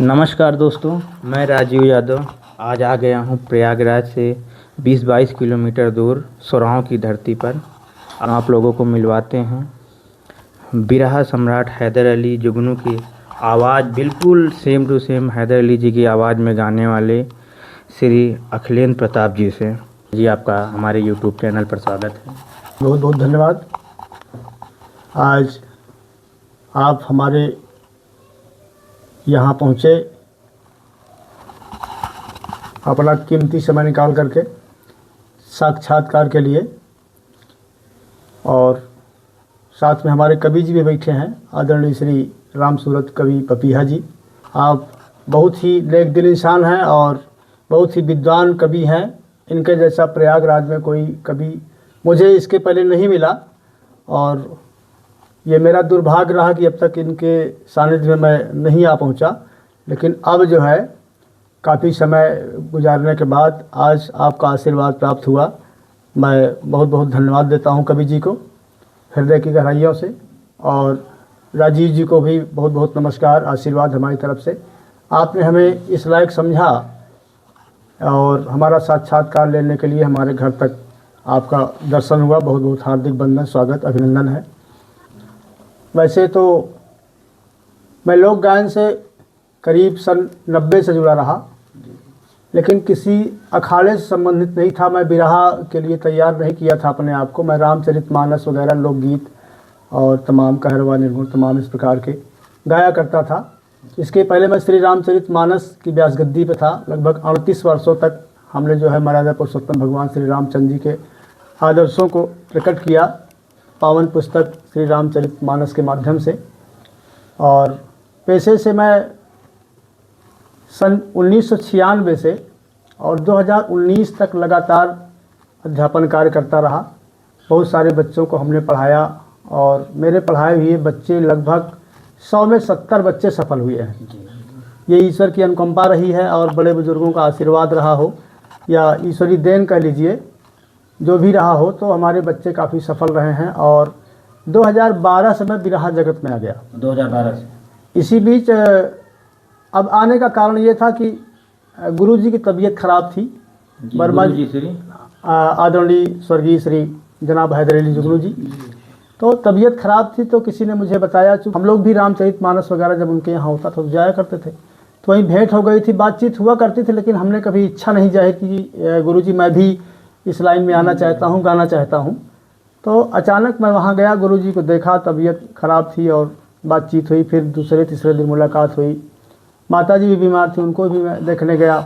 नमस्कार दोस्तों, मैं राजीव यादव आज आ गया हूँ प्रयागराज से 20-22 किलोमीटर दूर सोराँव की धरती पर। आप लोगों को मिलवाते हैं बिरहा सम्राट हैदर अली जुगनू की आवाज़ बिल्कुल same to same Haidar Ali ji की आवाज़ में गाने वाले श्री अखिलेंद्र प्रताप जी से। जी आपका हमारे यूट्यूब चैनल पर स्वागत है। बहुत बहुत धन्यवाद। आज आप हमारे यहाँ पहुँचे, अपना कीमती समय निकाल करके साक्षात्कार के लिए, और साथ में हमारे कवि जी भी बैठे हैं, आदरणीय श्री राम सूरत कवि पपीहा जी। आप बहुत ही नेक दिल इंसान हैं और बहुत ही विद्वान कवि हैं। इनके जैसा प्रयागराज में कोई कवि मुझे इसके पहले नहीं मिला, और ये मेरा दुर्भाग्य रहा कि अब तक इनके सानिध्य में मैं नहीं आ पहुंचा। लेकिन अब जो है काफ़ी समय गुजारने के बाद आज आपका आशीर्वाद प्राप्त हुआ। मैं बहुत बहुत धन्यवाद देता हूं कवि जी को हृदय की गहराइयों से, और राजीव जी को भी बहुत बहुत नमस्कार, आशीर्वाद हमारी तरफ से। आपने हमें इस लायक समझा और हमारा साक्षात्कार लेने के लिए हमारे घर तक आपका दर्शन हुआ। बहुत बहुत हार्दिक वंदन, स्वागत, अभिनंदन है। वैसे तो मैं लोक गायन से करीब सन 90 से जुड़ा रहा, लेकिन किसी अखाड़े से संबंधित नहीं था। मैं बिरहा के लिए तैयार नहीं किया था अपने आप को। मैं रामचरितमानस वगैरह लोकगीत और तमाम कहरवा निर्गुण तमाम इस प्रकार के गाया करता था। इसके पहले मैं श्री रामचरितमानस की व्यास गद्दी पे था। लगभग 38 वर्षों तक हमने जो है मर्यादा पुरुषोत्तम भगवान श्री रामचंद्र जी के आदर्शों को प्रकट किया पावन पुस्तक श्री रामचरितमानस के माध्यम से। और पेशे से मैं सन 1996 से और 2019 तक लगातार अध्यापन कार्य करता रहा। बहुत सारे बच्चों को हमने पढ़ाया और मेरे पढ़ाए हुए बच्चे लगभग 100 में 70 बच्चे सफल हुए हैं। ये ईश्वर की अनुकंपा रही है और बड़े बुजुर्गों का आशीर्वाद रहा हो या ईश्वरी देन कह लीजिए, जो भी रहा हो, तो हमारे बच्चे काफ़ी सफल रहे हैं। और 2012 से मैं बिरहा जगत में आ गया। 2012 से इसी बीच अब आने का कारण ये था कि गुरुजी की तबीयत खराब थी। वर्मा जी आदरणीय स्वर्गीय श्री जनाब हैदर अली जुगनू जी, तो तबीयत खराब थी। तो किसी ने मुझे बताया, चूँकि हम लोग भी रामचरितमानस वगैरह जब उनके यहाँ होता था तो जाया करते थे, तो वहीं भेंट हो गई थी, बातचीत हुआ करती थी। लेकिन हमने कभी इच्छा नहीं जाहिर की गुरुजी मैं भी इस लाइन में आना चाहता हूँ, गाना चाहता हूँ। तो अचानक मैं वहाँ गया, गुरुजी को देखा, तबीयत ख़राब थी और बातचीत हुई। फिर दूसरे तीसरे दिन मुलाकात हुई। माताजी भी बीमार थी, उनको भी मैं देखने गया।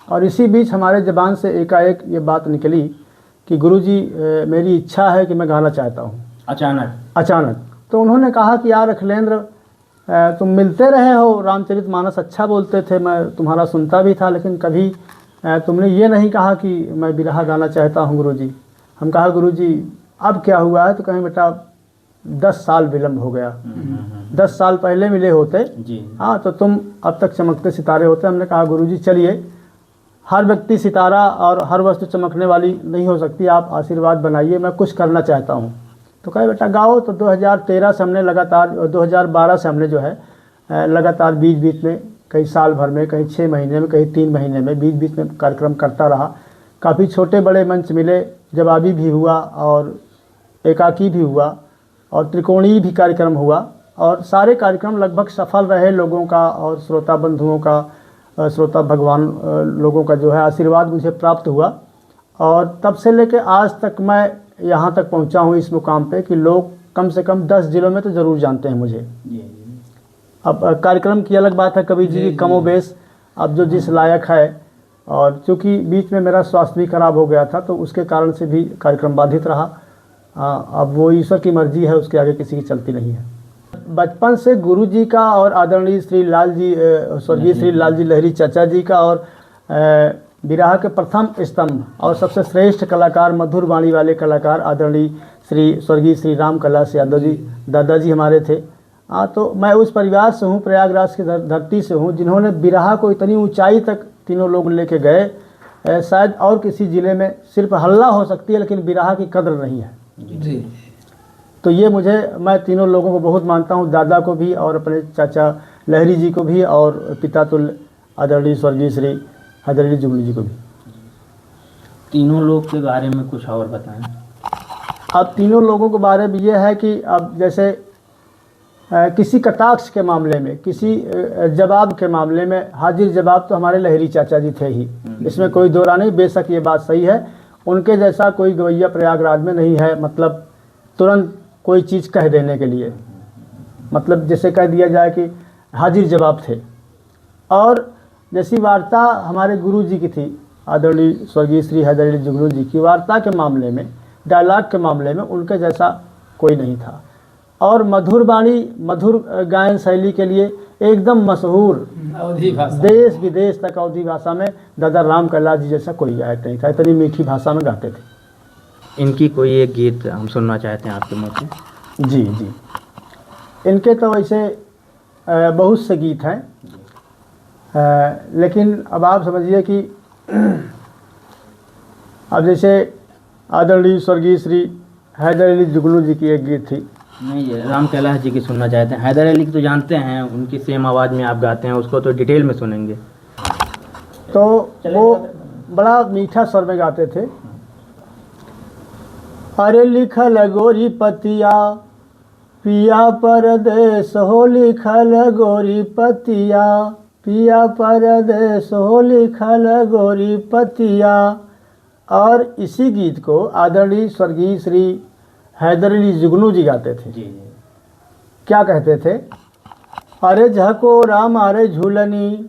और इसी बीच हमारे ज़बान से एकाएक ये बात निकली कि गुरुजी मेरी इच्छा है कि मैं गाना चाहता हूँ। अचानक तो उन्होंने कहा कि यार अखिलेंद्र, तुम मिलते रहे हो, रामचरितमानस अच्छा बोलते थे, मैं तुम्हारा सुनता भी था, लेकिन कभी तुमने ये नहीं कहा कि मैं बिरहा गाना चाहता हूँ गुरुजी। हम कहा गुरुजी अब क्या हुआ है? तो कहें बेटा 10 साल विलम्ब हो गया। 10 साल पहले मिले होते हाँ तो तुम अब तक चमकते सितारे होते। हमने कहा गुरुजी चलिए, हर व्यक्ति सितारा और हर वस्तु चमकने वाली नहीं हो सकती, आप आशीर्वाद बनाइए, मैं कुछ करना चाहता हूँ। तो कहे बेटा गाओ। तो 2013 से हमने लगातार, 2012 से हमने जो है लगातार बीच बीच में, कई साल भर में, कहीं 6 महीने में, कहीं 3 महीने में, बीच बीच में कार्यक्रम करता रहा। काफ़ी छोटे बड़े मंच मिले, जवाबी भी हुआ और एकाकी भी हुआ और त्रिकोणीय भी कार्यक्रम हुआ। और सारे कार्यक्रम लगभग सफल रहे। लोगों का और श्रोता बंधुओं का, श्रोता भगवान लोगों का जो है आशीर्वाद मुझे प्राप्त हुआ। और तब से लेकर आज तक मैं यहाँ तक पहुँचा हूँ इस मुकाम पे कि लोग कम से कम 10 जिलों में तो ज़रूर जानते हैं मुझे। अब कार्यक्रम की अलग बात है, कवि जी की कमोबेश अब जो जिस लायक है। और चूँकि बीच में मेरा स्वास्थ्य भी खराब हो गया था, तो उसके कारण से भी कार्यक्रम बाधित रहा। अब वो ईश्वर की मर्जी है, उसके आगे किसी की चलती नहीं है। बचपन से गुरुजी का और आदरणीय श्री लाल जी, स्वर्गीय श्री लाल जी लहरी चाचा जी का, और बिरहा के प्रथम स्तंभ और सबसे श्रेष्ठ कलाकार, मधुर वाणी वाले कलाकार आदरणीय श्री स्वर्गीय श्री राम कैलाश यादव जी दादाजी हमारे थे। तो मैं उस परिवार से हूँ, प्रयागराज की धरती से हूँ, जिन्होंने बिरहा को इतनी ऊंचाई तक तीनों लोग लेके गए। शायद और किसी ज़िले में सिर्फ हल्ला हो सकती है, लेकिन बिरहा की कद्र नहीं है जी। तो ये मैं तीनों लोगों को बहुत मानता हूँ, दादा को भी और अपने चाचा लहरी जी को भी और पिता तुल्य आदरणीय स्वर्गीय श्री हैदर जुगनू जी को भी। तीनों लोग के बारे में कुछ और बताएं। अब तीनों लोगों के बारे में ये है कि अब जैसे किसी कटाक्ष के मामले में, किसी जवाब के मामले में हाजिर जवाब तो हमारे लहरी चाचा जी थे ही, इसमें कोई दो राय नहीं। बेशक ये बात सही है, उनके जैसा कोई गवैया प्रयागराज में नहीं है, मतलब तुरंत कोई चीज़ कह देने के लिए, मतलब जैसे कह दिया जाए कि हाजिर जवाब थे। और जैसी वार्ता हमारे गुरु जी की थी, आदरणीय स्वर्गीय श्री हैदर अली जुगनू जी की वार्ता के मामले में, डायलॉग के मामले में उनके जैसा कोई नहीं था। और मधुर वाणी, मधुर गायन शैली के लिए एकदम मशहूर, देश विदेश तक अवधी भाषा में दादा राम कैलाश जी जैसा कोई गायक नहीं था, इतनी मीठी भाषा में गाते थे। इनकी कोई एक गीत हम सुनना चाहते हैं आपके मुँह से। जी जी, इनके तो वैसे बहुत से गीत हैं, लेकिन अब आप समझिए कि अब जैसे आदरणीय स्वर्गीय श्री हैदर अली जुगनू जी की एक गीत थी। नहीं, ये राम कैलाश जी की सुनना चाहते हैं। हैदर अली की तो जानते हैं, उनकी सेम आवाज़ में आप गाते हैं, उसको तो डिटेल में सुनेंगे। तो वो बड़ा मीठा स्वर में गाते थे। अरे लिखल गोरी पतिया पिया परदेस हो, लिखल गोरी पतिया पिया परदेस हो, लिखल गोरी पतिया। और इसी गीत को आदरणीय स्वर्गीय श्री हैदर अली जुगनू जी गाते थे। जी। क्या कहते थे? अरे झकोरा मारे झूलनी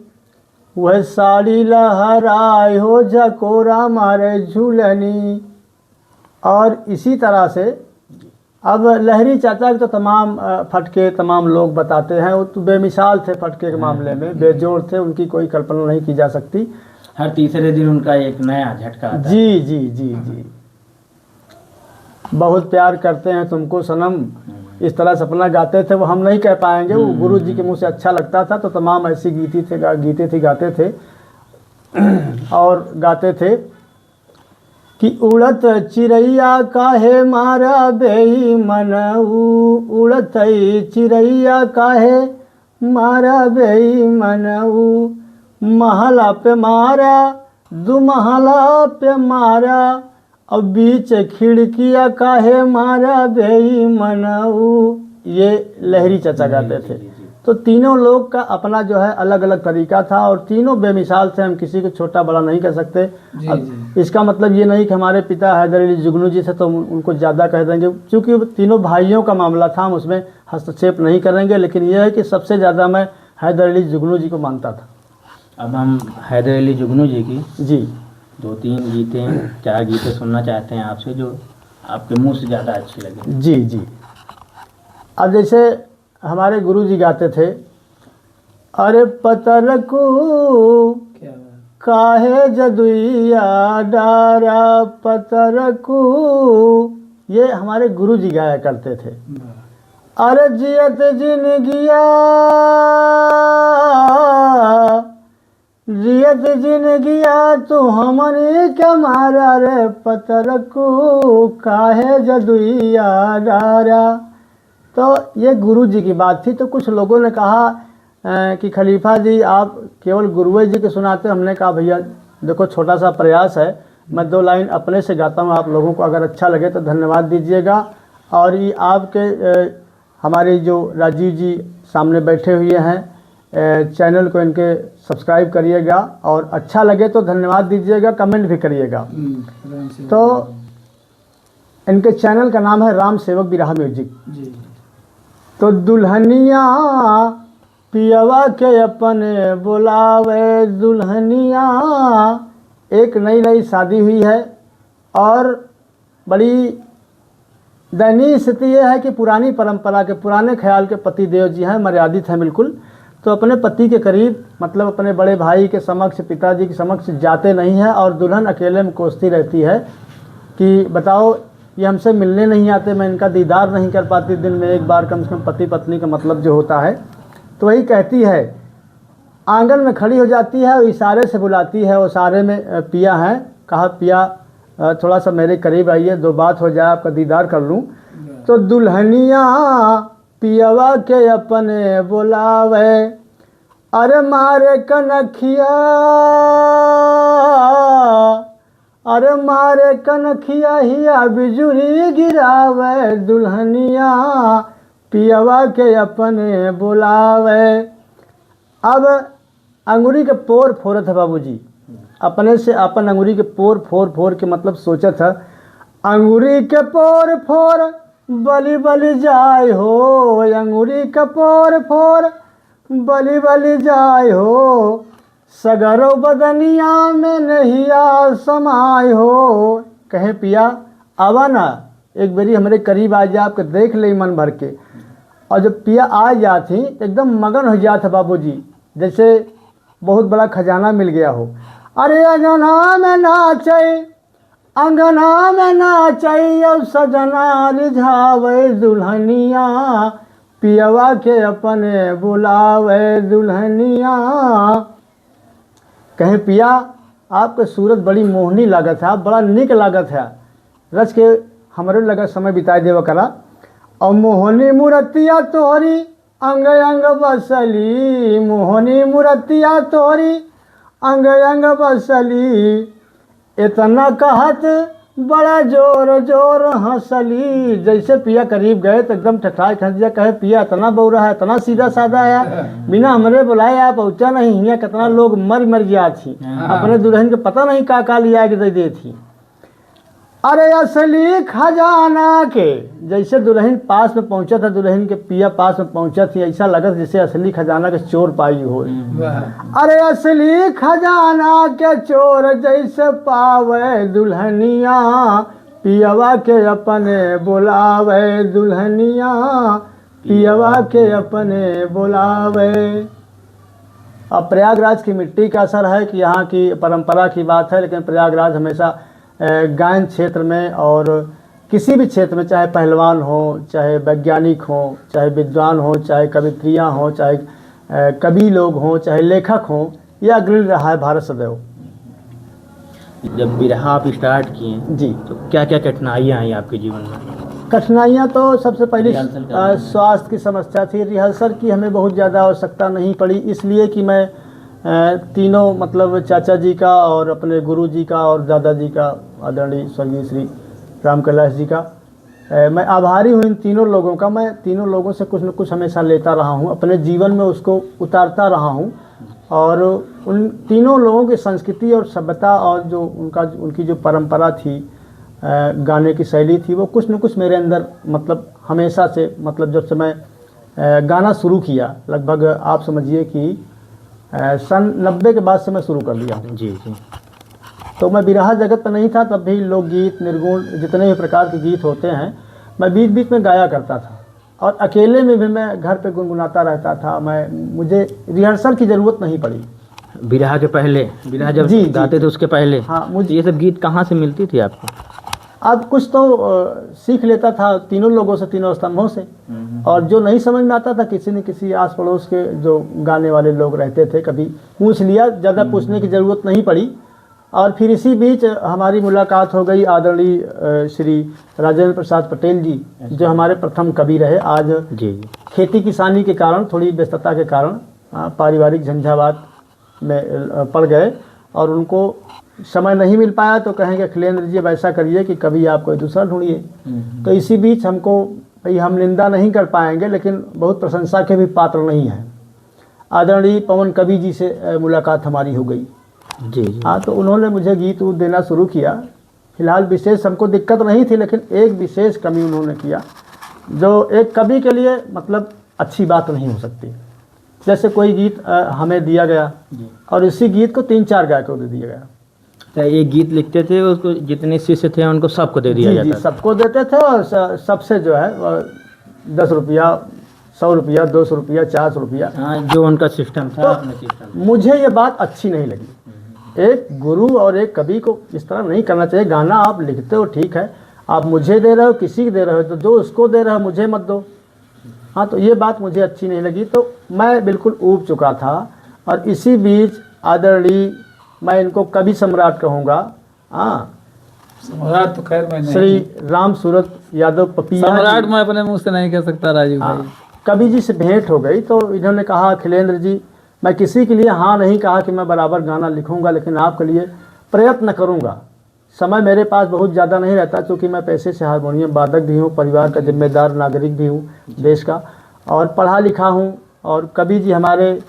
वह साड़ी लहराए हो, झकोरा मारे झूलनी। और इसी तरह से अब लहरी चाचा के तो तमाम फटके तमाम लोग बताते हैं, वो तो बेमिसाल थे फटके के मामले में, बेजोड़ थे, उनकी कोई कल्पना नहीं की जा सकती। हर तीसरे दिन उनका एक नया झटका आता है। जी जी जी जी, बहुत प्यार करते हैं तुमको सनम, इस तरह सपना गाते थे। वो हम नहीं कह पाएंगे, वो गुरु जी के मुंह से अच्छा लगता था, तो तमाम ऐसी गीते गाते थे। और गाते थे कि उड़त चिड़ैया काहे मारा बेईमनऊ, उड़त चिड़ैया काहे मारा बेईमनऊ, महला पे मारा दू महला पे मारा, अब बीच खिड़किया काहे मारा बेईमनऊ। ये लहरी चाचा गाते थे। तो तीनों लोग का अपना जो है अलग अलग तरीका था, और तीनों बेमिसाल थे, हम किसी को छोटा बड़ा नहीं कर सकते। अब इसका मतलब ये नहीं कि हमारे पिता हैदर अली जुगनू जी थे तो उनको ज़्यादा कह देंगे, क्योंकि तीनों भाइयों का मामला था, हम उसमें हस्तक्षेप नहीं करेंगे। लेकिन यह है कि सबसे ज़्यादा मैं हैदर अली जुगनू जी को मानता था। अब हम हैदर अली जुगनू जी की जी 2-3 गीतें 4 गीतें सुनना चाहते हैं आपसे, जो आपके मुंह से ज़्यादा अच्छी लगे। जी जी, अब जैसे हमारे गुरु जी गाते थे, अरे पतलकू काहे जदुइया डारा पतलकू, ये हमारे गुरु जी गाया करते थे। अरे जियत जिनगिया जियत जिनगिया तू हमने क्या मारा रे पतलकू काहे जदुइया डारा। तो ये गुरु जी की बात थी। तो कुछ लोगों ने कहा कि खलीफा जी आप केवल गुरुए जी के सुनाते। हमने कहा भैया देखो छोटा सा प्रयास है, मैं 2 लाइन अपने से गाता हूँ, आप लोगों को अगर अच्छा लगे तो धन्यवाद दीजिएगा। और ये आपके हमारे जो राजीव जी सामने बैठे हुए हैं, चैनल को इनके सब्सक्राइब करिएगा, और अच्छा लगे तो धन्यवाद दीजिएगा, कमेंट भी करिएगा। तो इनके चैनल का नाम है राम सेवक बिरहा म्यूजिक जी। तो दुल्हनिया पियवा के अपने बुलावे, दुल्हनिया एक नई शादी हुई है, और बड़ी दयनीय स्थिति यह है कि पुरानी परंपरा के पुराने ख्याल के पति देव जी हैं, मर्यादित हैं बिल्कुल, तो अपने पति के करीब मतलब अपने बड़े भाई के समक्ष, पिताजी के समक्ष जाते नहीं हैं, और दुल्हन अकेले में कोसती रहती है कि बताओ ये हमसे मिलने नहीं आते, मैं इनका दीदार नहीं कर पाती दिन में एक बार कम से कम, पति पत्नी का मतलब जो होता है। तो वही कहती है, आंगन में खड़ी हो जाती है और इशारे से बुलाती है। वो इशारे में पिया है, कहा पिया थोड़ा सा मेरे करीब आइए, 2 बात हो जाए, आपका दीदार कर लूँ। तो दुल्हनिया पियवा के अपने बुलावे, अरे मारे कनखिया, अरे मारे कनखिया हिया बिजुरी गिरावे दुल्हनिया पियवा के अपने बुलावे। अब अंगूरी के पोर फोड़त है बाबूजी, अपने से अपन अंगूरी के पोर फोड़ फोड़ के मतलब सोचत है अंगूरी के पोर फोड़ बलि बलि जाय हो, अंगूरी के पोर फोड़ बलि बलि जाय हो, सगरो बदनिया में नहिया समाय हो। कहे पिया आवा ना, एक बेरी हमारे करीब आ जा, आपके देख ले मन भर के। और जब पिया आ जाती एकदम मगन हो जाता बाबूजी, जैसे बहुत बड़ा खजाना मिल गया हो। अरे अंगना में नाचे, अंगना में नाचे अब सजना रिझावे दुल्हनिया पियवा के अपने बुलावे दुल्हनिया। कहें पिया आपके सूरत बड़ी मोहनी लागत है, आप बड़ा निक लागत है, रच के हमारे लगा समय बिताए देव करा। और मोहनी मूर्तिया तोहरी अंग अंग बसली, मोहनी मूर्तिया तोहरी अंग अंग बसली, इतना कहत बड़ा जोर जोर हंसली। जैसे पिया करीब गए तो एकदम ठठाई खस दिया। कहे पिया इतना बौरा है, इतना सीधा साधा है, बिना हमरे बुलाए आप पहुँचा नहीं, यहाँ कितना लोग मर मर गया थी, अपने दुल्हन के पता नहीं का लिया के दे दी थी। अरे असली खजाना के, जैसे दुल्हन पास में पहुंचा था, दुल्हन के पिया पास में पहुंचा थी, ऐसा लगा जैसे असली खजाना के चोर पाई हो। अरे असली खजाना के चोर जैसे पावे दुल्हनिया पियवा के अपने बुलावे दुल्हनिया पियवा के अपने बुलावे। अब प्रयागराज की मिट्टी का असर है कि यहाँ की परंपरा की बात है, लेकिन प्रयागराज हमेशा गायन क्षेत्र में और किसी भी क्षेत्र में, चाहे पहलवान हो, चाहे वैज्ञानिक हो, चाहे विद्वान हो, चाहे कवित्रियाँ हों, चाहे कवि लोग हों, चाहे लेखक हों, यह अग्रणी रहा है भारत सदैव। जब बिरहा आप स्टार्ट किए जी, तो क्या क्या कठिनाइयाँ आई आपके जीवन में? कठिनाइयाँ तो सबसे पहले स्वास्थ्य की समस्या थी। रिहर्सल की हमें बहुत ज़्यादा आवश्यकता नहीं पड़ी, इसलिए कि मैं तीनों मतलब चाचा जी का और अपने गुरु जी का और दादाजी का, आदरणीय स्वर्गीय श्री राम कैलाश जी का, मैं आभारी हूँ इन तीनों लोगों का। मैं तीनों लोगों से कुछ न कुछ हमेशा लेता रहा हूँ, अपने जीवन में उसको उतारता रहा हूँ। और उन तीनों लोगों की संस्कृति और सभ्यता और जो उनकी जो परंपरा थी, गाने की शैली थी, वो कुछ न कुछ मेरे अंदर मतलब हमेशा से, मतलब जब से मैं गाना शुरू किया, लगभग आप समझिए कि सन 90 के बाद से मैं शुरू कर लिया हूँ। जी जी। तो मैं बिरहा जगत में नहीं था, तब भी लोकगीत, निर्गुण, जितने भी प्रकार के गीत होते हैं मैं बीच बीच में गाया करता था, और अकेले में भी मैं घर पे गुनगुनाता रहता था। मुझे रिहर्सल की ज़रूरत नहीं पड़ी। बिरहा के पहले, बिरहा जब गाते थे उसके पहले, हाँ, मुझे ये सब गीत कहाँ से मिलती थी आपको? अब कुछ तो सीख लेता था तीनों लोगों से, तीनों स्तंभों से, और जो नहीं समझ में आता था किसी न किसी आस पड़ोस के जो गाने वाले लोग रहते थे, कभी पूछ लिया, ज़्यादा पूछने की ज़रूरत नहीं पड़ी। और फिर इसी बीच हमारी मुलाकात हो गई आदरणीय श्री राजेंद्र प्रसाद पटेल जी, जो हमारे प्रथम कवि रहे। आज जी खेती किसानी के कारण, थोड़ी व्यस्तता के कारण, पारिवारिक झंझावात में पड़ गए और उनको समय नहीं मिल पाया, तो कहेंगे अखिलेंद्र जी अब ऐसा करिए कि कभी आप कोई दूसरा ढूंढिए। तो इसी बीच हमको, भाई हम निंदा नहीं कर पाएंगे लेकिन बहुत प्रशंसा के भी पात्र नहीं हैं, आदरणीय पवन कवि जी से मुलाकात हमारी हो गई। जी जी। हाँ, तो उन्होंने मुझे गीत देना शुरू किया। फिलहाल विशेष हमको दिक्कत नहीं थी, लेकिन एक विशेष कमी उन्होंने किया जो एक कवि के लिए मतलब अच्छी बात नहीं हो सकती। जैसे कोई गीत हमें दिया गया और इसी गीत को 3-4 गायकों को दे दिया गया। तो एक गीत लिखते थे, उसको जितने शिष्य थे उनको सबको दे दिया जाता था। सबको देते थे, और सबसे जो है 10 रुपया, 100 रुपया, 200 रुपया, 400 रुपया, जो उनका सिस्टम था। तो अपना सिस्टम मुझे ये बात अच्छी नहीं लगी। एक गुरु और एक कवि को इस तरह नहीं करना चाहिए। गाना आप लिखते हो ठीक है, आप मुझे दे रहे हो, किसी को दे रहे हो, तो जो उसको दे रहे हो मुझे मत दो। हाँ, तो ये बात मुझे अच्छी नहीं लगी, तो मैं बिल्कुल ऊब चुका था। और इसी बीच आदरणीय, मैं इनको कवि सम्राट कहूँगा, हाँ, सम्राट तो खैर मैं नहीं, श्री राम सूरत यादव पपिया, सम्राट मैं अपने मुंह से नहीं कह सकता राजीव भाई। कवि जी से भेंट हो गई, तो इन्होंने कहा अखिलेंद्र जी मैं किसी के लिए हाँ नहीं कहा कि मैं बराबर गाना लिखूंगा, लेकिन आपके लिए प्रयत्न करूंगा। समय मेरे पास बहुत ज़्यादा नहीं रहता, क्योंकि मैं पैसे से हारमोनियम वादक भी हूँ, परिवार का जिम्मेदार नागरिक भी हूँ देश का, और पढ़ा लिखा हूँ। और कवि जी हमारे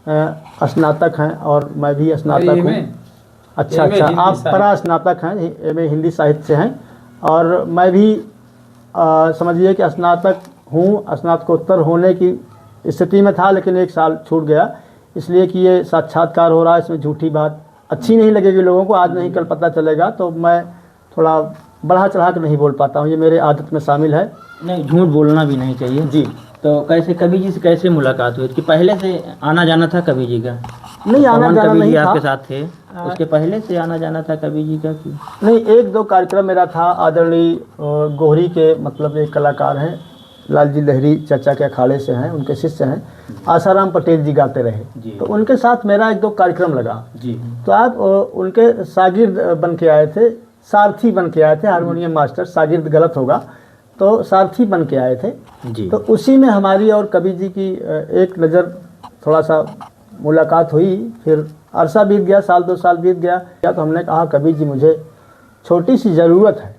स्नातक हैं और मैं भी स्नातक हूँ। अच्छा, आप परा स्नातक हैं, एमए हिंदी साहित्य से हैं, और मैं भी समझिए कि स्नातक हूँ। स्नातकोत्तर होने की स्थिति में था, लेकिन 1 साल छूट गया, इसलिए कि ये साक्षात्कार हो रहा है, इसमें झूठी बात अच्छी नहीं लगेगी लोगों को, आज नहीं कल पता चलेगा, तो मैं थोड़ा बढ़ा चढ़ा कर नहीं बोल पाता हूँ, ये मेरे आदत में शामिल है। नहीं, झूठ बोलना भी नहीं चाहिए जी। तो कैसे कवि जी से कैसे मुलाकात हुई? कि पहले से आना जाना था कवि जी का? नहीं, आना जाना कवि नहीं जी था। आपके साथ थे, उसके पहले से आना जाना था कवि जी का कि नहीं, 1-2 कार्यक्रम मेरा था। आदरणीय गोहरी के मतलब एक कलाकार हैं, लालजी लहरी चचा के अखाड़े से हैं, उनके शिष्य हैं, आसाराम पटेल जी गाते रहे, तो उनके साथ मेरा 1-2 कार्यक्रम लगा जी। तो आप उनके शागिर्द बन के आए थे, सारथी बन के आए थे, हारमोनियम मास्टर, शागिर्द गलत होगा, तो सारथी बन के आए थे जी। तो उसी में हमारी और कवि जी की एक नज़र थोड़ा सा मुलाकात हुई। फिर अरसा बीत गया, 1-2 साल बीत गया, तो हमने कहा कवि जी मुझे छोटी सी ज़रूरत है,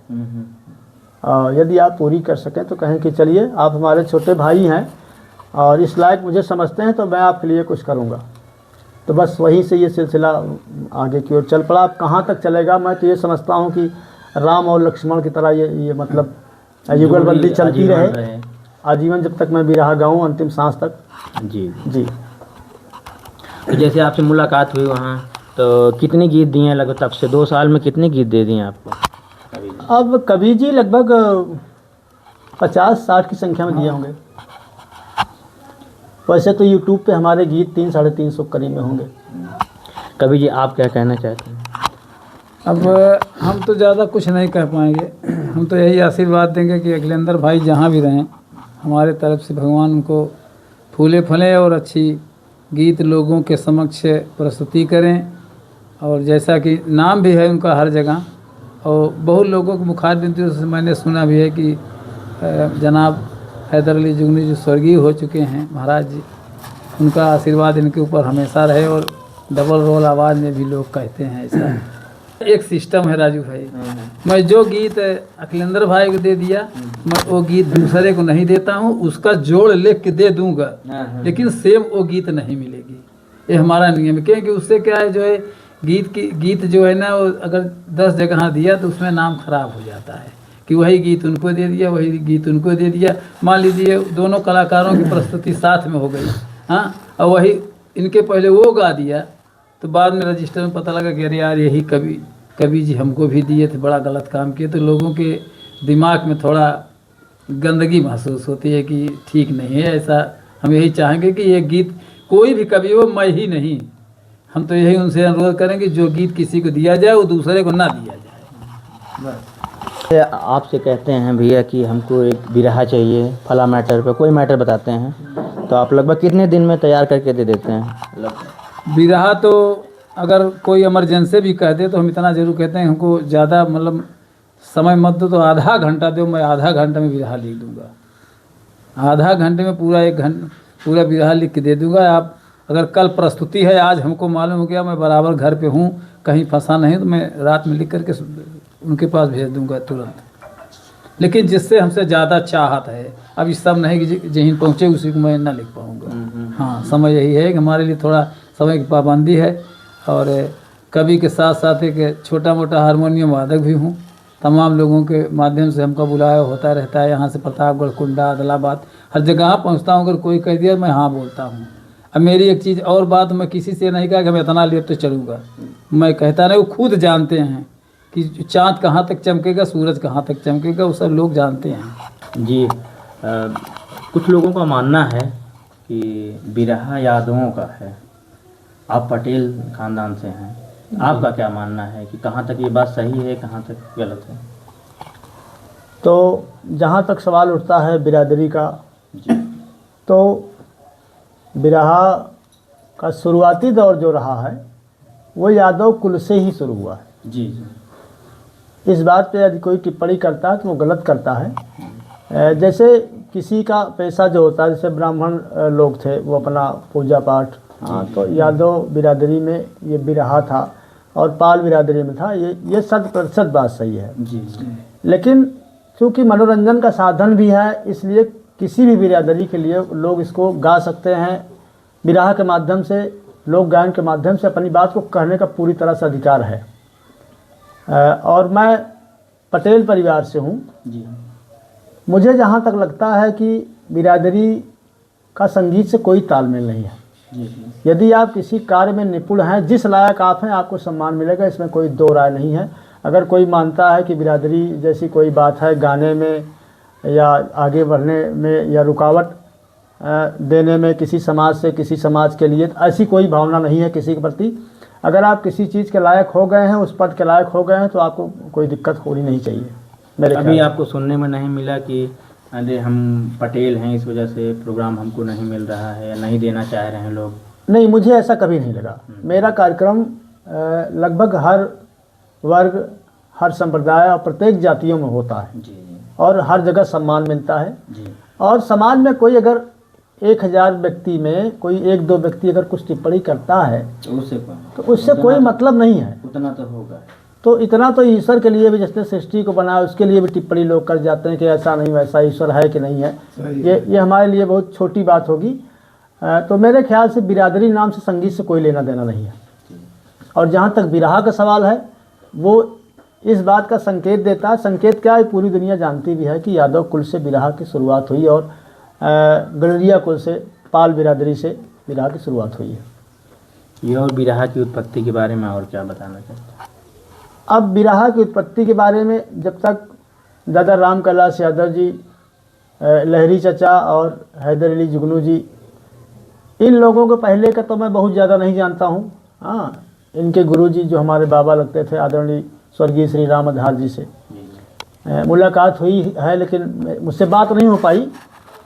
यदि आप पूरी कर सकें तो कहें कि चलिए आप हमारे छोटे भाई हैं और इस लायक मुझे समझते हैं, तो मैं आपके लिए कुछ करूँगा। तो बस वहीं से ये सिलसिला आगे की ओर चल पड़ा। अब कहाँ तक चलेगा, मैं तो ये समझता हूँ कि राम और लक्ष्मण की तरह ये मतलब युगलबंदी चलती रहे आजीवन, जब तक मैं बिरहा गाऊँ, अंतिम सांस तक। जी जी। तो जैसे आपसे मुलाकात हुई वहाँ, तो कितने गीत दिए हैं लगभग तब से? 2 साल में कितने गीत दे दिए आपको? अब कवि जी लगभग 50-60 की संख्या में दिए होंगे। वैसे तो यूट्यूब पे हमारे गीत 300-350 करीब में होंगे। कवि जी आप क्या कहना चाहते हैं? अब हम तो ज़्यादा कुछ नहीं कह पाएंगे, हम तो यही आशीर्वाद देंगे कि अखिलेंद्र भाई जहाँ भी रहें, हमारे तरफ से भगवान उनको फूले फले और अच्छी गीत लोगों के समक्ष प्रस्तुति करें। और जैसा कि नाम भी है उनका हर जगह, और बहुत लोगों को मुखारबिंदों से मैंने सुना भी है कि जनाब हैदर अली जुगनू जी स्वर्गीय हो चुके हैं महाराज जी, उनका आशीर्वाद इनके ऊपर हमेशा रहे। और डबल रोल आवाज़ में भी लोग कहते हैं ऐसा एक सिस्टम है राजू भाई, मैं जो गीत अखिलेंद्र भाई को दे दिया, मैं वो गीत दूसरे को नहीं देता हूँ, उसका जोड़ लिख के दे दूंगा, लेकिन सेम वो गीत नहीं मिलेगी। ये हमारा नियम है, क्योंकि उससे क्या है, जो है गीत जो है ना, वो अगर 10 जगह दिया तो उसमें नाम खराब हो जाता है कि वही गीत उनको दे दिया, वही गीत उनको दे दिया। मान लीजिए दोनों कलाकारों की प्रस्तुति साथ में हो गई, हाँ, और वही इनके पहले वो गा दिया, तो बाद में रजिस्टर में पता लगा कि अरे यार यही कवि जी हमको भी दिए थे, बड़ा गलत काम किए। तो लोगों के दिमाग में थोड़ा गंदगी महसूस होती है कि ठीक नहीं है ऐसा। हम यही चाहेंगे कि ये गीत कोई भी कवि हो, मैं ही नहीं, हम तो यही उनसे अनुरोध करेंगे जो गीत किसी को दिया जाए वो दूसरे को ना दिया जाए। बस आपसे कहते हैं भैया कि हमको एक बिरहा चाहिए फला मैटर पे, कोई मैटर बताते हैं, तो आप लगभग कितने दिन में तैयार करके दे देते हैं? बिरहा तो अगर कोई इमरजेंसी भी कह दे तो हम इतना जरूर कहते हैं, हमको ज़्यादा मतलब समय मत दो, तो आधा घंटा दो, मैं आधा घंटा में बिरहा लिख दूंगा। आधा घंटे में पूरा 1 घंटा पूरा बिरहा लिख के दे दूंगा। आप अगर कल प्रस्तुति है, आज हमको मालूम हो गया मैं बराबर घर पे हूँ, कहीं फंसा नहीं, तो मैं रात में लिख करके उनके पास भेज दूंगा तुरंत। लेकिन जिससे हमसे ज़्यादा चाहत है, अब इस सब नहीं कि जहीं पहुँचे उसी को मैं ना लिख पाऊँगा। हाँ, समय यही है कि हमारे लिए थोड़ा समय की पाबंदी है। और कवि के साथ साथ एक छोटा मोटा हारमोनियम वादक भी हूँ। तमाम लोगों के माध्यम से हमका बुलाया होता रहता है, यहाँ से प्रतापगढ़, कुंडा, आदिलाबाद, हर जगह पहुँचता हूँ। अगर कोई कह दिया मैं हाँ बोलता हूँ। अब मेरी एक चीज़ और बात, मैं किसी से नहीं कहा कि मैं इतना लेट तो चलूँगा, मैं कहता नहीं, वो खुद जानते हैं कि चाँद कहाँ तक चमकेगा, सूरज कहाँ तक चमकेगा, वो सब लोग जानते हैं। जी, कुछ लोगों का मानना है कि बिरहा यादवों का है, आप पटेल खानदान से हैं, आपका क्या मानना है कि कहाँ तक ये बात सही है, कहाँ तक गलत है? तो जहाँ तक सवाल उठता है बिरादरी का, तो बिरहा का शुरुआती दौर जो रहा है वो यादव कुल से ही शुरू हुआ है। जी। इस बात पे यदि कोई टिप्पणी करता है तो वो गलत करता है। जैसे किसी का पैसा जो होता है, जैसे ब्राह्मण लोग थे, वो अपना पूजा पाठ हाँ, तो यादव बिरादरी में ये बिरहा था और पाल बिरादरी में था, ये 100% बात सही है। जी। लेकिन चूँकि मनोरंजन का साधन भी है, इसलिए किसी भी बिरादरी के लिए लोग इसको गा सकते हैं। बिरहा के माध्यम से, लोक गायन के माध्यम से अपनी बात को कहने का पूरी तरह से अधिकार है। और मैं पटेल परिवार से हूँ जी। मुझे जहाँ तक लगता है कि बिरादरी का संगीत से कोई तालमेल नहीं है। जी। यदि आप किसी कार्य में निपुण हैं, जिस लायक आप हैं, आपको सम्मान मिलेगा, इसमें कोई दो राय नहीं है। अगर कोई मानता है कि बिरादरी जैसी कोई बात है गाने में या आगे बढ़ने में या रुकावट देने में किसी समाज से किसी समाज के लिए, ऐसी कोई भावना नहीं है किसी के प्रति। अगर आप किसी चीज़ के लायक हो गए हैं, उस पद के लायक हो गए हैं, तो आपको कोई दिक्कत होनी नहीं चाहिए मेरे ख्याल अभी से। आपको सुनने में नहीं मिला कि अरे हम पटेल हैं, इस वजह से प्रोग्राम हमको नहीं मिल रहा है या नहीं देना चाह रहे हैं लोग? नहीं, मुझे ऐसा कभी नहीं लगा। मेरा कार्यक्रम लगभग हर वर्ग, हर संप्रदाय और प्रत्येक जातियों में होता है जी। और हर जगह सम्मान मिलता है। जी। और समाज में कोई अगर 1000 व्यक्ति में कोई 1-2 व्यक्ति अगर कुछ टिप्पणी करता है तो उससे कोई मतलब नहीं है। उतना तो होगा। तो इतना तो ईश्वर के लिए भी, जिसने सृष्टि को बनाया, उसके लिए भी टिप्पणी लोग कर जाते हैं कि ऐसा नहीं वैसा, ईश्वर है कि नहीं है। ये हमारे लिए बहुत छोटी बात होगी। तो मेरे ख्याल से बिरादरी नाम से संगीत से कोई लेना देना नहीं है। और जहाँ तक बिरहा का सवाल है, वो इस बात का संकेत देता है। संकेत क्या है, पूरी दुनिया जानती भी है कि यादव कुल से बिरहा की शुरुआत हुई और गलरिया कुल से, पाल बिरादरी से बिरहा की शुरुआत हुई है। ये और बिरहा की उत्पत्ति के बारे में और क्या बताना चाहते हैं? अब बिरहा की उत्पत्ति के बारे में जब तक दादा राम कैलाश यादव जी, लहरी चचा और हैदर अली जुगनू जी, इन लोगों को पहले का तो मैं बहुत ज़्यादा नहीं जानता हूँ। हाँ, इनके गुरुजी जो हमारे बाबा लगते थे, आदरणीय स्वर्गीय श्री राम आधार जी से मुलाकात हुई है, लेकिन मुझसे बात नहीं हो पाई।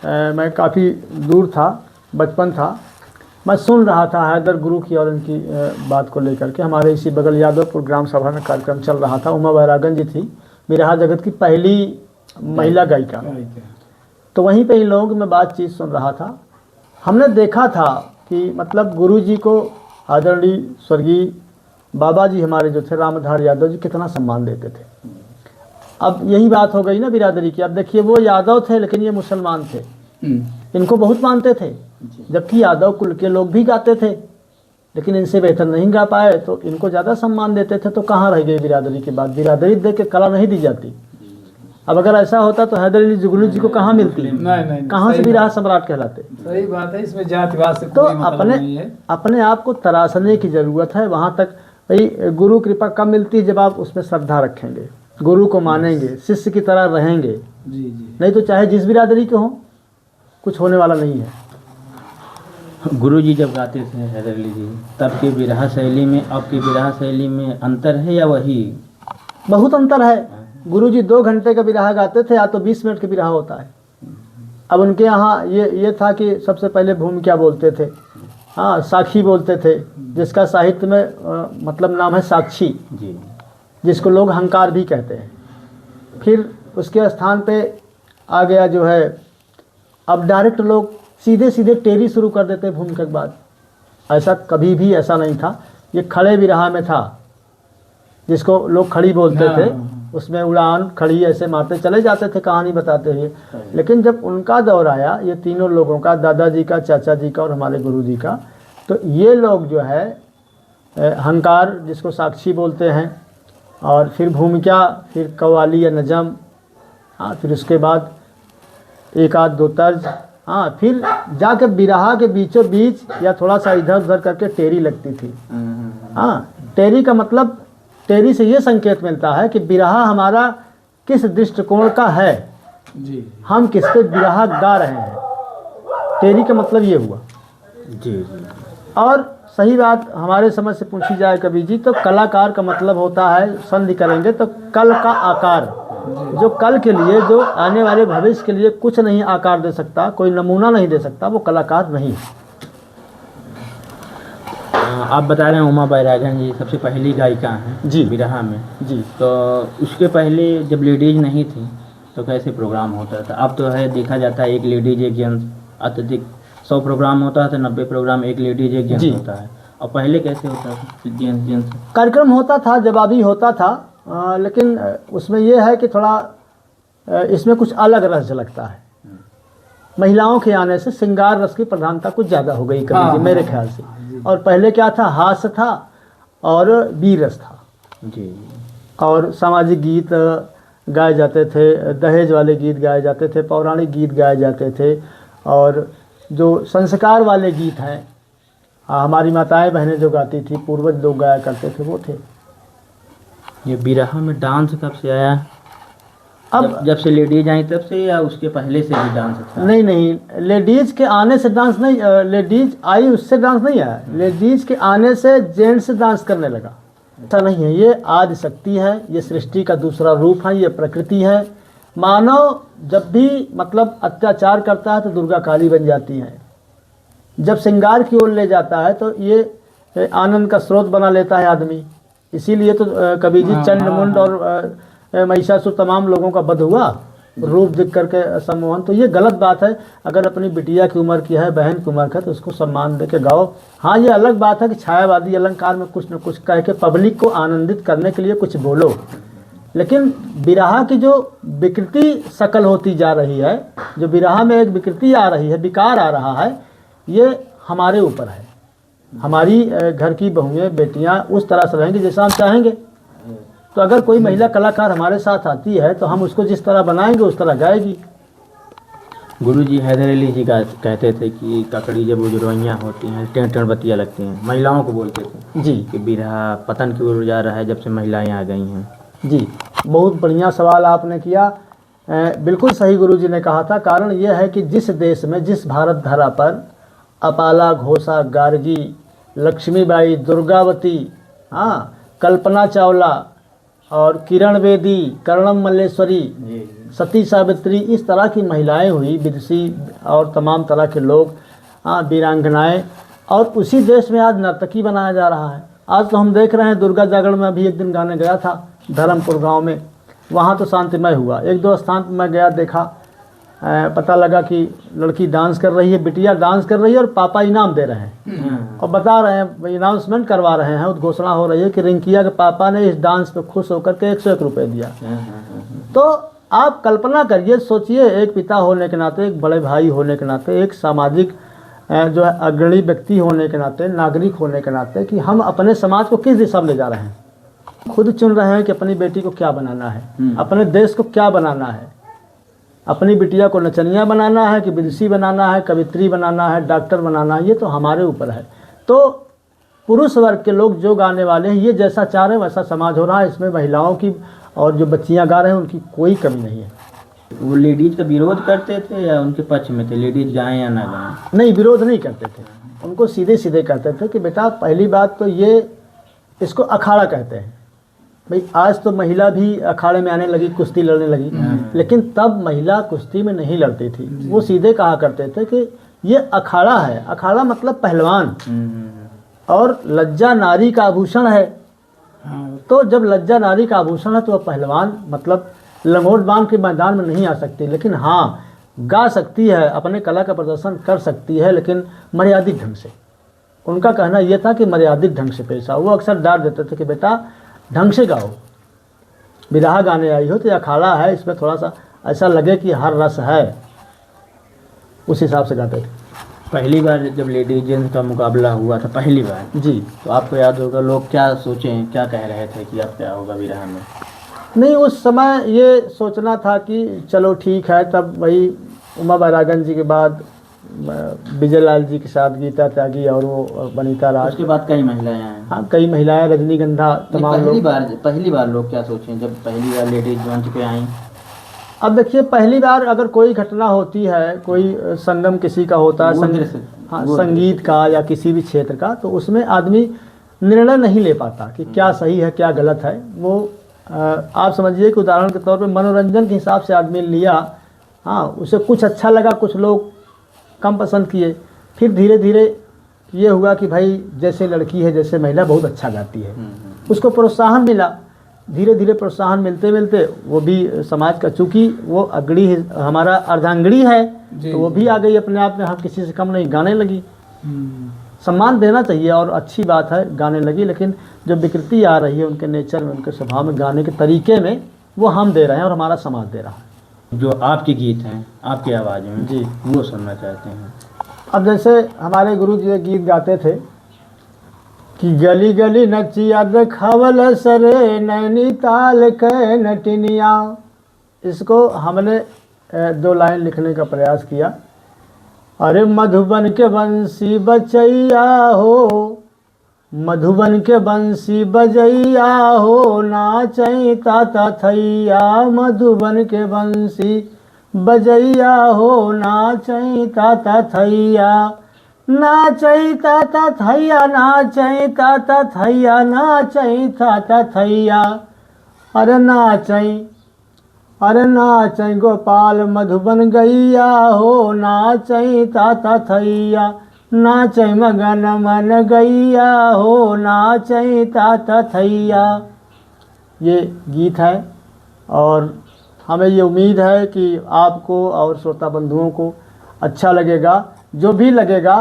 मैं काफ़ी दूर था, बचपन था। मैं सुन रहा था हैदर गुरु की और इनकी बात को लेकर के। हमारे इसी बगल यादवपुर ग्राम सभा में कार्यक्रम चल रहा था। उमा बैरागन जी थी, बिरहा जगत की पहली महिला गायिका। तो वहीं पे इन लोगों की मैं बातचीत सुन रहा था। हमने देखा था कि मतलब गुरु जी को आदरणीय स्वर्गीय बाबा जी हमारे जो थे रामधार यादव जी, कितना सम्मान देते थे। अब यही बात हो गई ना बिरादरी की। अब देखिए, वो यादव थे लेकिन ये मुसलमान थे, इनको बहुत मानते थे, जबकि यादव कुल के लोग भी गाते थे, लेकिन इनसे बेहतर नहीं गा पाए तो इनको ज़्यादा सम्मान देते थे। तो कहाँ रह गई बिरादरी की बात? बिरादरी देख के कला नहीं दी जाती। अब अगर ऐसा होता तो हैदर अली जुगनू जी को कहाँ मिलती? नहीं, कहाँ से बिरहा सम्राट कहलाते? सही बात है, इसमें जातिवाद से तो कोई मतलब नहीं है। अपने आप को तराशने की ज़रूरत है। वहाँ तक भाई गुरु कृपा कब मिलती है? जब आप उसमें श्रद्धा रखेंगे, गुरु को मानेंगे, शिष्य की तरह रहेंगे। जी जी। नहीं तो चाहे जिस बिरादरी के हों, कुछ होने वाला नहीं है। गुरु जी जब गाते थे हैदर अली जी, तब की बिरहा शैली में अब की बिरहा शैली में अंतर है या वही? बहुत अंतर है। गुरुजी 2 घंटे का बिरहा गाते थे, या तो 20 मिनट का बिरहा होता है। अब उनके यहाँ ये था कि सबसे पहले भूमिका बोलते थे, हाँ, साखी बोलते थे, जिसका साहित्य में मतलब नाम है साक्षी जी, जिसको लोग हंकार भी कहते हैं। फिर उसके स्थान पे आ गया जो है, अब डायरेक्ट लोग सीधे सीधे टेरी शुरू कर देते भूमिका के बाद। ऐसा कभी भी ऐसा नहीं था। ये खड़े बिरहा में था, जिसको लोग खड़ी बोलते थे। उसमें उड़ान खड़ी ऐसे मारते चले जाते थे कहानी बताते हुए। लेकिन जब उनका दौर आया, ये तीनों लोगों का, दादाजी का, चाचा जी का और हमारे गुरुजी का, तो ये लोग जो है हंकार, जिसको साक्षी बोलते हैं, और फिर भूमिका, फिर कव्वाली या नज़म, हाँ, फिर उसके बाद 1 आध 2 तर्ज, हाँ, फिर जाकर बिरहा के बीचों बीच या थोड़ा सा इधर उधर करके टेरी लगती थी। हाँ, टेरी का मतलब, टेरी से ये संकेत मिलता है कि बिरहा हमारा किस दृष्टिकोण का है, जी, हम किस पे बिरहा गा रहे हैं। टेरी का मतलब ये हुआ। जी जी। और सही बात हमारे समझ से पूछी जाए कभी जी, तो कलाकार का मतलब होता है, संधि करेंगे तो कल का आकार, जो कल के लिए, जो आने वाले भविष्य के लिए कुछ नहीं आकार दे सकता, कोई नमूना नहीं दे सकता, वो कलाकार नहीं है। आप बता रहे हैं उमा बैरागन जी सबसे पहली गायिका हैं जी, बिरहा में जी। तो उसके पहले जब लेडीज नहीं थी तो कैसे प्रोग्राम होता था? अब तो है, देखा जाता है एक लेडीज एक जेंट्स अत्यधिक 100 प्रोग्राम होता है तो 90 प्रोग्राम एक लेडीज एक जेंट्स जी। होता है। और पहले कैसे होता था जेंट्स जेंट्स? कार्यक्रम होता था, जवाबी होता था, लेकिन उसमें यह है कि थोड़ा इसमें कुछ अलग रस झलकता है। महिलाओं के आने से श्रृंगार रस की प्रधानता कुछ ज़्यादा हो गई कभी मेरे ख्याल से। और पहले क्या था, हास्य था और वीर रस था जी। और सामाजिक गीत गाए जाते थे, दहेज वाले गीत गाए जाते थे, पौराणिक गीत गाए जाते थे, और जो संस्कार वाले गीत हैं हमारी माताएं बहनें जो गाती थी, पूर्वज लोग गाया करते थे, वो थे। ये बिरहा में डांस कब से आया? अब जब से लेडीज आई तब से, या उसके पहले से भी डांस था? नहीं, लेडीज के आने से डांस नहीं, लेडीज आई उससे डांस नहीं आया। लेडीज के आने से जेंट्स डांस करने लगा। ऐसा नहीं है, ये आदि शक्ति है, ये सृष्टि का दूसरा रूप है, ये प्रकृति है। मानव जब भी मतलब अत्याचार करता है तो दुर्गा काली बन जाती है, जब श्रृंगार की ओर ले जाता है तो ये आनंद का स्रोत बना लेता है आदमी। इसीलिए तो कबीर जी चंड मुंड और महिषासुर तमाम लोगों का वध हुआ रूप दिख करके सम्मोहन। तो ये गलत बात है। अगर अपनी बिटिया की उम्र की है, बहन की उम्र का, तो उसको सम्मान दे के गाओ। हाँ, ये अलग बात है कि छायावादी अलंकार में कुछ न कुछ कह के पब्लिक को आनंदित करने के लिए कुछ बोलो, लेकिन बिरहा की जो विकृति शकल होती जा रही है, जो बिरहा में एक विकृति आ रही है, विकार आ रहा है, ये हमारे ऊपर है। हमारी घर की बहुएं बेटियां उस तरह से रहेंगी जैसा हम चाहेंगे। तो अगर कोई महिला कलाकार हमारे साथ आती है तो हम उसको जिस तरह बनाएंगे उस तरह गाएगी। गुरुजी हैदर अली जी का कहते थे कि ककड़ी जब उजरवैयाँ होती हैं टेढ़ टेढ़ बत्तियाँ लगती हैं, महिलाओं को बोलते थे जी कि बिरहा पतन की ओर जा रहा है जब से महिलाएं आ गई हैं। जी, बहुत बढ़िया सवाल आपने किया। बिल्कुल सही गुरुजी ने कहा था। कारण यह है कि जिस देश में, जिस भारत धरा पर अपाला, घोषा, गार्गी, लक्ष्मीबाई, दुर्गावती, हाँ, कल्पना चावला और किरण बेदी, कर्णम मल्लेश्वरी, सती सावित्री, इस तरह की महिलाएं हुई, विदुषी और तमाम तरह के लोग, हाँ, वीरांगनाएं, और उसी देश में आज नर्तकी बनाया जा रहा है। आज तो हम देख रहे हैं, दुर्गा जागरण में अभी एक दिन गाने गया था धर्मपुर गांव में, वहाँ तो शांतिमय हुआ। एक दो स्थान पर मैं गया, देखा, पता लगा कि लड़की डांस कर रही है, बिटिया डांस कर रही है और पापा इनाम दे रहे हैं और बता रहे हैं, अनाउंसमेंट करवा रहे हैं, घोषणा हो रही है कि रिंकिया के पापा ने इस डांस पे खुश होकर के 101 रुपये दिया। तो आप कल्पना करिए, सोचिए, एक पिता होने के नाते, एक बड़े भाई होने के नाते, एक सामाजिक जो है अग्रणी व्यक्ति होने के नाते, नागरिक होने के नाते, कि हम अपने समाज को किस दिशा में ले जा रहे हैं। खुद चुन रहे हैं कि अपनी बेटी को क्या बनाना है, अपने देश को क्या बनाना है, अपनी बिटिया को नचनिया बनाना है कि विदुषी बनाना है, कवित्री बनाना है, डॉक्टर बनाना है, ये तो हमारे ऊपर है। तो पुरुष वर्ग के लोग जो गाने वाले हैं, ये जैसा चाह रहे हैं वैसा समाज हो रहा है। इसमें महिलाओं की और जो बच्चियां गा रहे हैं उनकी कोई कमी नहीं है। वो लेडीज का विरोध करते थे या उनके पक्ष में थे, लेडीज गाएं या ना गाएं? नहीं, विरोध नहीं करते थे, उनको सीधे सीधे कहते थे कि बेटा, पहली बात तो ये, इसको अखाड़ा कहते हैं भाई। आज तो महिला भी अखाड़े में आने लगी, कुश्ती लड़ने लगी, लेकिन तब महिला कुश्ती में नहीं लड़ती थी। वो सीधे कहा करते थे कि ये अखाड़ा है। अखाड़ा मतलब पहलवान, और लज्जा नारी का आभूषण है। तो जब लज्जा नारी का आभूषण है तो वह पहलवान मतलब लंगोट बांध के मैदान में नहीं आ सकती, लेकिन हाँ, गा सकती है, अपने कला का प्रदर्शन कर सकती है, लेकिन मर्यादित ढंग से। उनका कहना यह था कि मर्यादित ढंग से पेश आओ। वो अक्सर डांट देते थे कि बेटा, ढंग से गाओ, बिरहा गाने आई हो तो ये अखाड़ा है, इसमें थोड़ा सा ऐसा लगे कि हर रस है, उस हिसाब से गाते थे। पहली बार जब लेडीज जेंट्स का मुकाबला हुआ था पहली बार जी, तो आपको याद होगा लोग क्या सोचें, क्या कह रहे थे कि अब क्या होगा बिरहा में? नहीं, उस समय ये सोचना था कि चलो ठीक है। तब वही उमा बैरागन जी के बाद विजय लाल जी के साथ गीता त्यागी और वो वनिता राज, उसके बाद कई महिलाएं हैं। हाँ, कई महिलाएं, रजनीगंधा, तमाम लोग। पहली बार लोग क्या सोचें जब पहली बार लेडीज मंच पे आई? अब देखिए, पहली बार अगर कोई घटना होती है, कोई संगम किसी का होता है, संगीत का या किसी भी क्षेत्र का, तो उसमें आदमी निर्णय नहीं ले पाता कि क्या सही है क्या गलत है। वो आप समझिए कि उदाहरण के तौर पे मनोरंजन के हिसाब से आदमी लिया, हाँ, उसे कुछ अच्छा लगा, कुछ लोग कम पसंद किए, फिर धीरे धीरे ये हुआ कि भाई जैसे लड़की है, जैसे महिला बहुत अच्छा गाती है, उसको प्रोत्साहन मिला। धीरे धीरे प्रोत्साहन मिलते मिलते वो भी समाज का, चूँकि वो अगड़ी हमारा अर्धांगड़ी है तो वो भी आ गई अपने आप में, हम किसी से कम नहीं, गाने लगी। सम्मान देना चाहिए और अच्छी बात है, गाने लगी। लेकिन जो विकृति आ रही है उनके नेचर में, उनके स्वभाव में, गाने के तरीके में, वो हम दे रहे हैं और हमारा समाज दे रहा है। जो आपके गीत हैं आपकी आवाज़ में जी, वो सुनना चाहते हैं। अब जैसे हमारे गुरु जी एक गीत गाते थे कि गली गली नचिया देखावल सरे नैनीताल के नटिनिया। इसको हमने 2 लाइन लिखने का प्रयास किया। अरे मधुबन के बंसी बचैया हो, मधुबन के बंसी बजैया हो, नाचै ताता थैया, मधुबन के बंसी बजैया हो, नाचै ताता थैया, नाचै ताता थैया, नाचै ताता थैया, नाचै ताता थैया। अरे नाचै गोपाल मधुबन गैया हो, नाचै ताता थैया, नाचै मगन मन गैया हो, नाचै ताता थैया। ये गीत है और हमें ये उम्मीद है कि आपको और श्रोता बंधुओं को अच्छा लगेगा। जो भी लगेगा,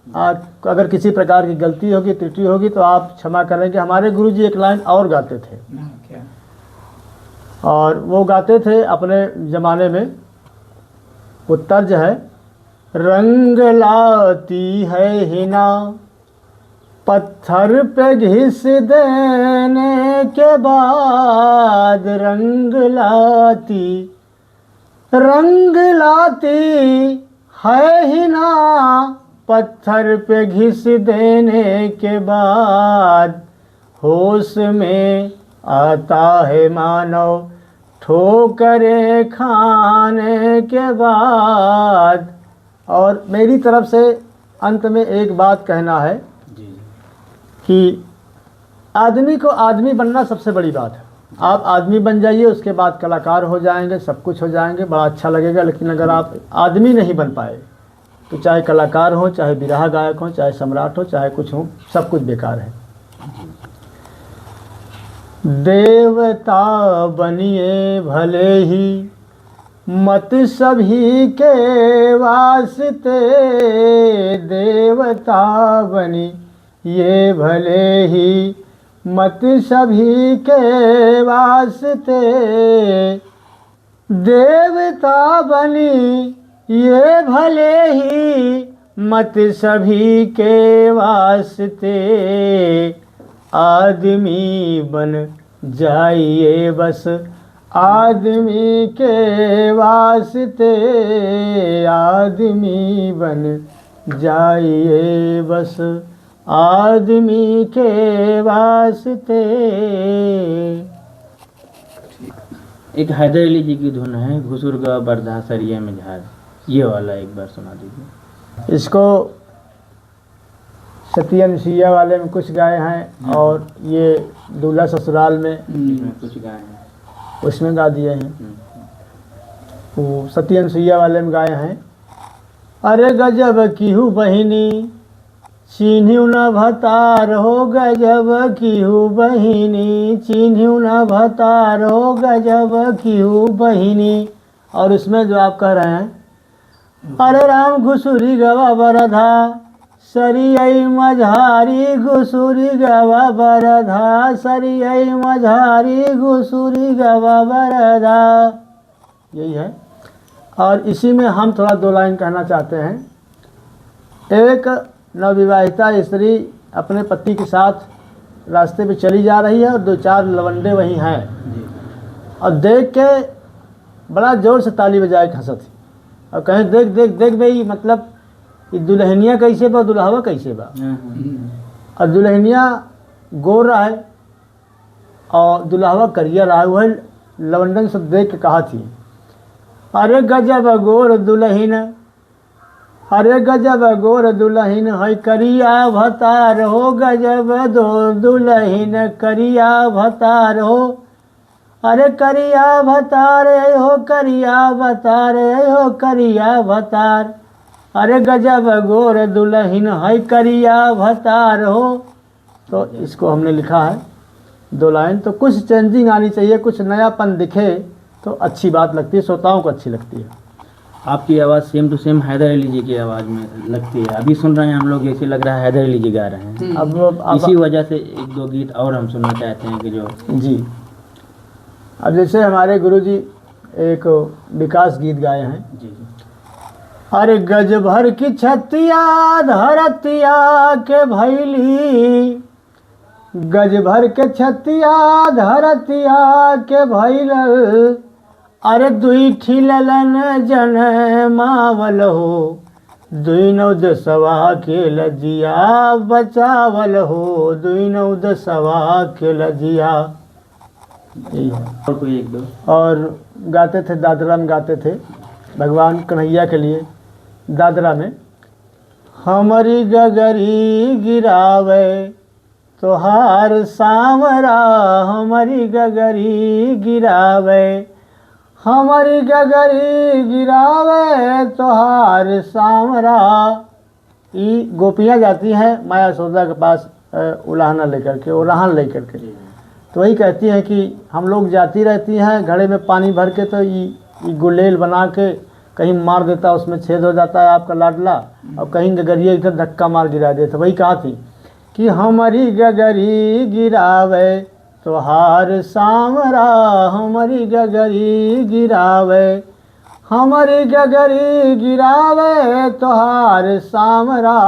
अगर किसी प्रकार की गलती होगी, त्रुटि होगी तो आप क्षमा करेंगे। हमारे गुरुजी एक लाइन और गाते थे, और वो गाते थे अपने ज़माने में, वो तर्ज है, रंग लाती है हिना पत्थर पे घिस देने के बाद, रंग लाती है हिना पत्थर पे घिस देने के बाद, होश में आता है मानव ठोकरे खाने के बाद। और मेरी तरफ से अंत में एक बात कहना है कि आदमी को आदमी बनना सबसे बड़ी बात है। आप आदमी बन जाइए, उसके बाद कलाकार हो जाएंगे, सब कुछ हो जाएंगे, बड़ा अच्छा लगेगा। लेकिन अगर आप आदमी नहीं बन पाए तो चाहे कलाकार हो, चाहे बिरहा गायक हो, चाहे सम्राट हो, चाहे कुछ हो, सब कुछ बेकार है। देवता बनिए भले ही मत सभी के वास्ते, देवता बनी ये भले ही मत सभी के वास्ते, देवता बनी ये भले ही मत सभी के वास्ते, आदमी बन जाइए बस आदमी के वास्ते, आदमी बन जाइए बस आदमी के वास्ते। एक हैदर अली जी की धुन है, घुसुरगा बरधा सरिया में झार, ये वाला एक बार सुना दीजिए। इसको सत्यनसिया वाले में कुछ गाए हैं और ये दूल्हा ससुराल में कुछ गाए हैं, उसमें गा दिए हैं। वो सत्यनसिया वाले में गाए हैं, अरे गजब की हूँ बहिनी चिन्ह्यू न भतार हो, गजब की हूँ बहिनी चिन्ह्यू न भतार हो, गजब की हूँ बहिनी। और उसमें जो आप कह रहे हैं, अरे राम घुसुरी गवा बरधा सरियई मझारी, घुसुरी गवा बरधा सरियई मझारी, घुसुरी गवा बरधा। यही है। और इसी में हम थोड़ा 2 लाइन कहना चाहते हैं। एक नवविवाहिता स्त्री अपने पति के साथ रास्ते पे चली जा रही है और 2-4 लवंडे वहीं हैं, और देख के बड़ा ज़ोर से ताली बजाए हंसत थी और कहें देख देख देख भाई, मतलब ये दुल्हनिया कैसे बा, दुल्हवा कैसे बा। और दुल्हनिया गोर रहा है और दुल्हवा करिया रहा हुआ है। लवंडन सब देख के कहा थी, अरे गजब गोर दुल्हन, अरे गजब गोर दुल्हन है करिया भतार हो, गजब दो दुल्हन करिया भतार हो, अरे करिया भतार हो, करिया भतार हो, करिया भतार, अरे गजब गोर दुल्हन है करिया भतार हो। तो इसको हमने लिखा है दो लाइन तो कुछ चेंजिंग आनी चाहिए, कुछ नयापन दिखे तो अच्छी बात लगती है, श्रोताओं को अच्छी लगती है। आपकी आवाज़ same to same Haidar Ali ji की आवाज़ में लगती है। अभी सुन रहे हैं हम लोग, जैसे लग रहा है हैदर अली जी गा रहे हैं। अब इसी वजह से एक दो गीत और हम सुनना चाहते हैं कि जो जी, अब जैसे हमारे गुरुजी एक विकास गीत गाए हैं। जी अरे गज भर की छतिया धरतिया के भैली, गज भर के छतिया धरतिया के भैल, अरे दुई ठिललन जन मावल हो, दुई नौ दसवा के लजिया बचावल हो, दुई नौ दसवा के लजिया। और कोई एक दो और गाते थे, दादरा में गाते थे भगवान कन्हैया के लिए। दादरा में हमारी गगरी गिरावे तोहार सांवरा, हमारी गगरी गिरावे, हमारी गगरी गिरावे तोहार सांवरा। ये गोपियाँ जाती हैं माया यशोदा के पास उलाहना लेकर के, उलाहन लेकर के, तो वही कहती हैं कि हम लोग जाती रहती हैं घड़े में पानी भर के, तो ये गुलेल बना के कहीं मार देता, उसमें छेद हो जाता है आपका लाडला, और कहीं गगरिया इधर धक्का मार गिरा देता। वही कहा थी कि हमारी गगरी गिरावे तोहार सांवरा, हमारी गगरी गिरावे, हमारी गगरी गिरावे तोहार सांवरा,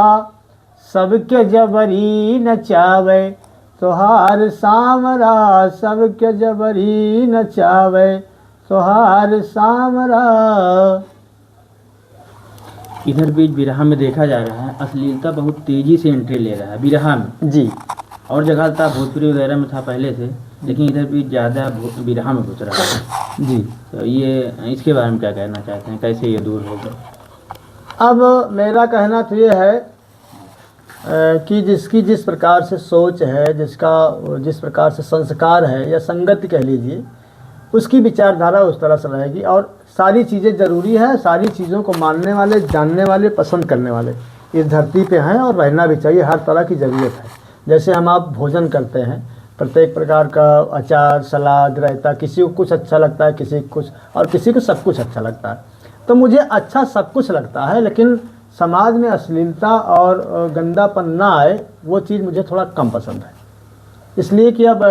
सबके जबरी नचावे तोहार सांवरा, सबके जबरी नचावे तोहार सांवरा। इधर बीच बिरहा में देखा जा रहा है अश्लीलता बहुत तेजी से एंट्री ले रहा है बिरहा में। जी, और जगह था भोजपुरी वगैरह में था पहले से, लेकिन इधर भी ज़्यादा बिरहा में घुस रहा है। जी, तो ये इसके बारे में क्या कहना चाहते हैं, कैसे ये दूर होगा? अब मेरा कहना तो ये है कि जिसकी जिस प्रकार से सोच है, जिसका जिस प्रकार से संस्कार है या संगति कह लीजिए, उसकी विचारधारा उस तरह से रहेगी। और सारी चीज़ें ज़रूरी है, सारी चीज़ों को मानने वाले, जानने वाले, पसंद करने वाले इस धरती पे हैं और रहना भी चाहिए। हर तरह की ज़रूरत है। जैसे हम आप भोजन करते हैं, प्रत्येक प्रकार का अचार, सलाद, रायता, किसी को कुछ अच्छा लगता है, किसी को कुछ, और किसी को सब कुछ अच्छा लगता है। तो मुझे अच्छा सब कुछ लगता है, लेकिन समाज में अश्लीलता और गंदापन ना आए, वो चीज़ मुझे थोड़ा कम पसंद है। इसलिए कि अब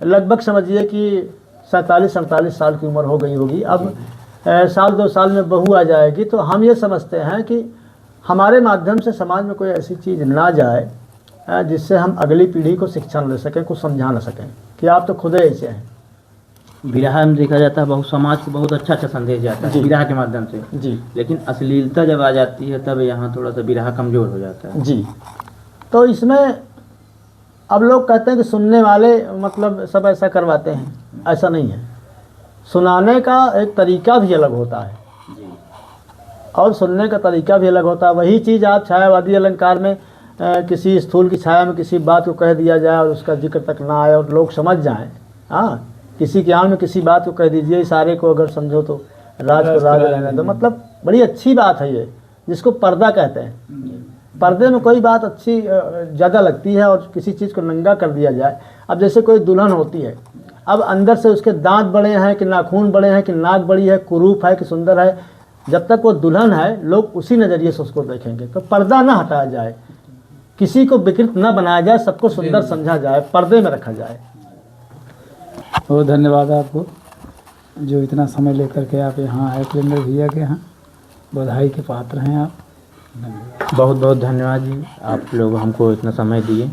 लगभग समझिए कि 47-48 साल की उम्र हो गई होगी। अब साल 2 साल में बहू आ जाएगी, तो हम ये समझते हैं कि हमारे माध्यम से समाज में कोई ऐसी चीज़ ना जाए जिससे हम अगली पीढ़ी को शिक्षा न दे सकें, कुछ समझा न सकें कि आप तो खुद ऐसे हैं। बिरहा में देखा जाता है बहुत समाज को बहुत अच्छा अच्छा संदेश जाता है बिरहा के माध्यम से जी, लेकिन अश्लीलता जब आ जाती है तब यहाँ थोड़ा सा बिरहा कमज़ोर हो जाता है। जी, तो इसमें अब लोग कहते हैं कि सुनने वाले मतलब सब ऐसा करवाते हैं, ऐसा नहीं है। सुनाने का एक तरीका भी अलग होता है और सुनने का तरीका भी अलग होता है। वही चीज़ आप छायावादी अलंकार में किसी स्थूल की छाया में किसी बात को कह दिया जाए और उसका जिक्र तक ना आए और लोग समझ जाएं। हाँ, किसी के आम में किसी बात को कह दीजिए, इशारे को अगर समझो तो राज को राज रहने दो, मतलब बड़ी अच्छी बात है ये, जिसको पर्दा कहते हैं। पर्दे में कोई बात अच्छी ज़्यादा लगती है और किसी चीज़ को नंगा कर दिया जाए। अब जैसे कोई दुल्हन होती है, अब अंदर से उसके दांत बड़े हैं कि नाखून बड़े हैं कि नाक बड़ी है, कुरूप है कि सुंदर है, जब तक वो दुल्हन है लोग उसी नज़रिए से उसको देखेंगे। तो पर्दा ना हटाया जाए, किसी को विकृत ना बनाया जाए, सबको सुंदर समझा जाए, पर्दे में रखा जाए। बहुत धन्यवाद आपको जो इतना समय लेकर के आप यहाँ आए कलेंदर भैया के यहाँ, बधाई के पात्र हैं आप। बहुत बहुत धन्यवाद जी, आप लोग हमको इतना समय दिए।